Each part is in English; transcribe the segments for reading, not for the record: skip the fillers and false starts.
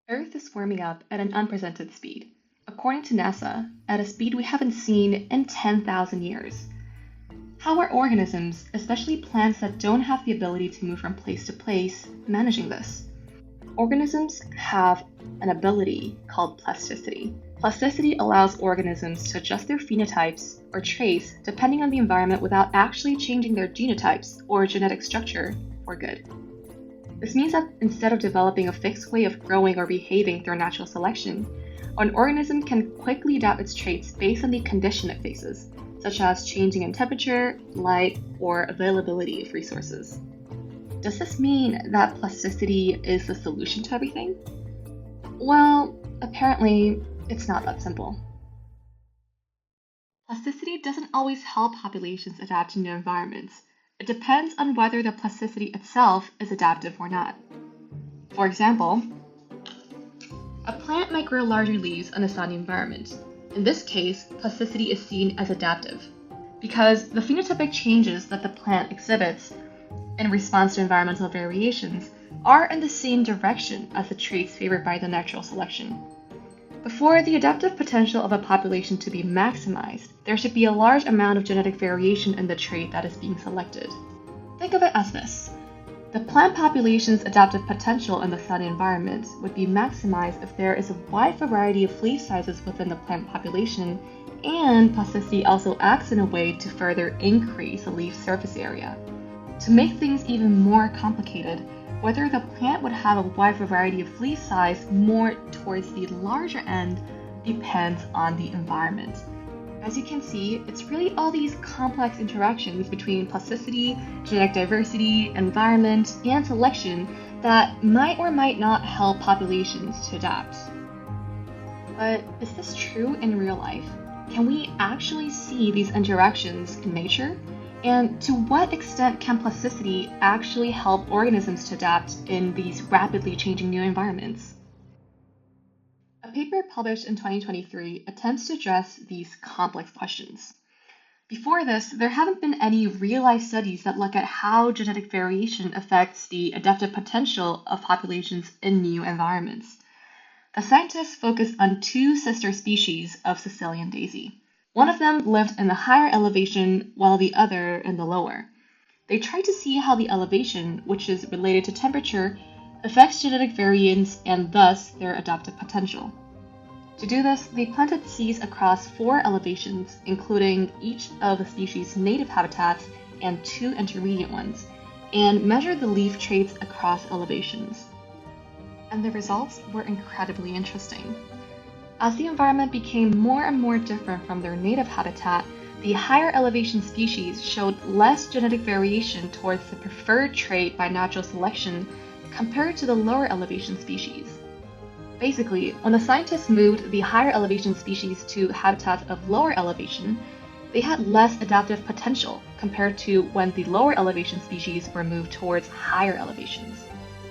Earth is warming up at an unprecedented speed. According to NASA, at a speed we haven't seen in 10,000 years. How are organisms, especially plants that don't have the ability to move from place to place, managing this? Organisms have an ability called plasticity. Plasticity allows organisms to adjust their phenotypes or traits depending on the environment without actually changing their genotypes or genetic structure for good. This means that instead of developing a fixed way of growing or behaving through natural selection, an organism can quickly adapt its traits based on the condition it faces, such as changing in temperature, light, or availability of resources. Does this mean that plasticity is the solution to everything? Well, apparently, it's not that simple. Plasticity doesn't always help populations adapt to new environments. It depends on whether the plasticity itself is adaptive or not. For example, a plant might grow larger leaves in a sunny environment. In this case, plasticity is seen as adaptive, because the phenotypic changes that the plant exhibits in response to environmental variations are in the same direction as the traits favored by the natural selection. For the adaptive potential of a population to be maximized, there should be a large amount of genetic variation in the trait that is being selected. Think of it as this. The plant population's adaptive potential in the sunny environment would be maximized if there is a wide variety of leaf sizes within the plant population, and plasticity also acts in a way to further increase the leaf surface area. To make things even more complicated, whether the plant would have a wide variety of leaf size more towards the larger end depends on the environment. As you can see, it's really all these complex interactions between plasticity, genetic diversity, environment, and selection that might or might not help populations to adapt. But is this true in real life? Can we actually see these interactions in nature? And to what extent can plasticity actually help organisms to adapt in these rapidly changing new environments? A paper published in 2023 attempts to address these complex questions. Before this, there haven't been any real-life studies that look at how genetic variation affects the adaptive potential of populations in new environments. The scientists focused on two sister species of Sicilian daisy. One of them lived in the higher elevation while the other in the lower. They tried to see how the elevation, which is related to temperature, affects genetic variance and thus their adaptive potential. To do this, they planted seeds across 4 elevations, including each of the species' native habitats and 2 intermediate ones, and measured the leaf traits across elevations. And the results were incredibly interesting. As the environment became more and more different from their native habitat, the higher elevation species showed less genetic variation towards the preferred trait by natural selection compared to the lower elevation species. Basically, when the scientists moved the higher elevation species to habitats of lower elevation, they had less adaptive potential compared to when the lower elevation species were moved towards higher elevations.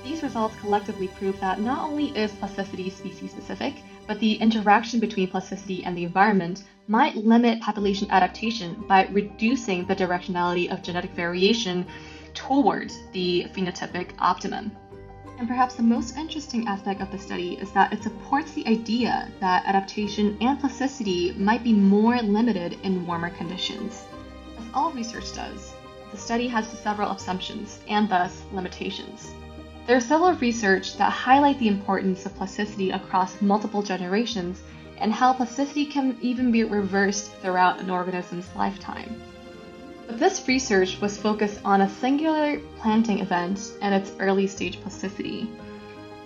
These results collectively prove that not only is plasticity species-specific, but the interaction between plasticity and the environment might limit population adaptation by reducing the directionality of genetic variation towards the phenotypic optimum. And perhaps the most interesting aspect of the study is that it supports the idea that adaptation and plasticity might be more limited in warmer conditions. As all research does, the study has several assumptions and thus limitations. There is several research that highlight the importance of plasticity across multiple generations and how plasticity can even be reversed throughout an organism's lifetime. But this research was focused on a singular planting event and its early stage plasticity.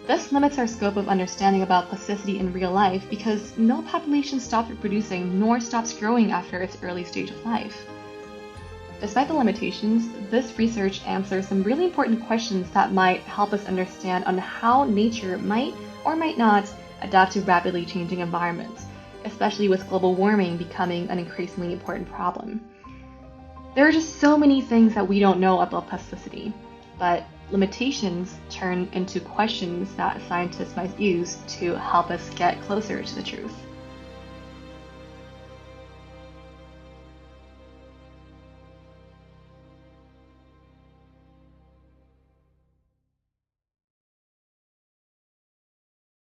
This limits our scope of understanding about plasticity in real life because no population stops reproducing nor stops growing after its early stage of life. Despite the limitations, this research answers some really important questions that might help us understand on how nature might or might not adapt to rapidly changing environments, especially with global warming becoming an increasingly important problem. There are just so many things that we don't know about plasticity, but limitations turn into questions that scientists might use to help us get closer to the truth.